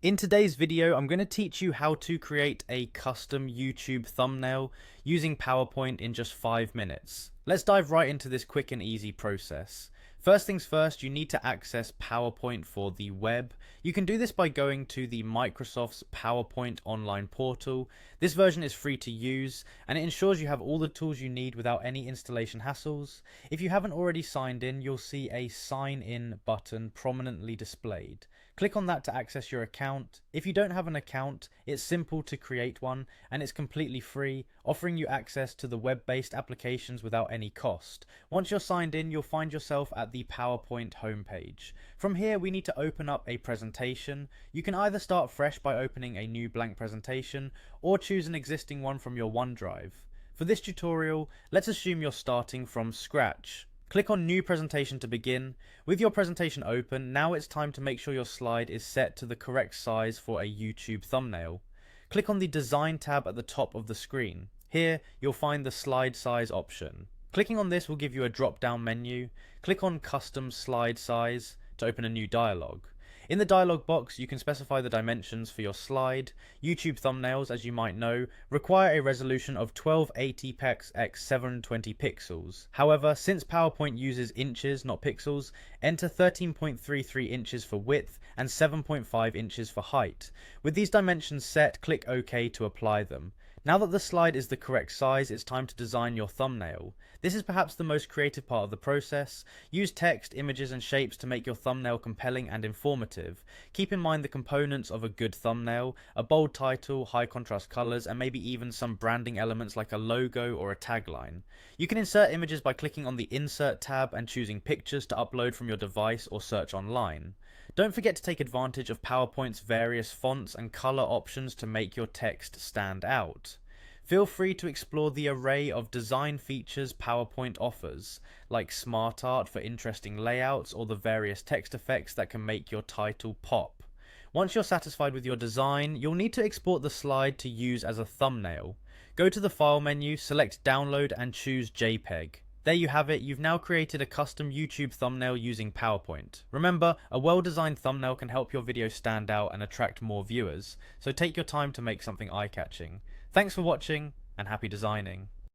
In today's video, I'm going to teach you how to create a custom YouTube thumbnail using PowerPoint in just 5 minutes. Let's dive right into this quick and easy process. First things first, you need to access PowerPoint for the web. You can do this by going to the Microsoft's PowerPoint online portal. This version is free to use and it ensures you have all the tools you need without any installation hassles. If you haven't already signed in, you'll see a sign in button prominently displayed. Click on that to access your account. If you don't have an account, it's simple to create one and it's completely free, offering you access to the web-based applications without any cost. Once you're signed in, you'll find yourself at the PowerPoint homepage. From here, we need to open up a presentation. You can either start fresh by opening a new blank presentation or choose an existing one from your OneDrive. For this tutorial, let's assume you're starting from scratch. Click on New Presentation to begin. With your presentation open, now it's time to make sure your slide is set to the correct size for a YouTube thumbnail. Click on the Design tab at the top of the screen. Here, you'll find the slide size option. Clicking on this will give you a drop-down menu. Click on Custom Slide Size to open a new dialog. In the dialog box, you can specify the dimensions for your slide. YouTube thumbnails, as you might know, require a resolution of 1280p x 720 pixels. However, since PowerPoint uses inches, not pixels, enter 13.33 inches for width and 7.5 inches for height. With these dimensions set, click OK to apply them. Now that the slide is the correct size, it's time to design your thumbnail. This is perhaps the most creative part of the process. Use text, images and shapes to make your thumbnail compelling and informative. Keep in mind the components of a good thumbnail: a bold title, high contrast colors, and maybe even some branding elements like a logo or a tagline. You can insert images by clicking on the Insert tab and choosing pictures to upload from your device or search online. Don't forget to take advantage of PowerPoint's various fonts and color options to make your text stand out. Feel free to explore the array of design features PowerPoint offers, like Smart Art for interesting layouts or the various text effects that can make your title pop. Once you're satisfied with your design, you'll need to export the slide to use as a thumbnail. Go to the File menu, select Download and choose JPEG. There you have it, you've now created a custom YouTube thumbnail using PowerPoint. Remember, a well-designed thumbnail can help your video stand out and attract more viewers, so take your time to make something eye-catching. Thanks for watching, and happy designing.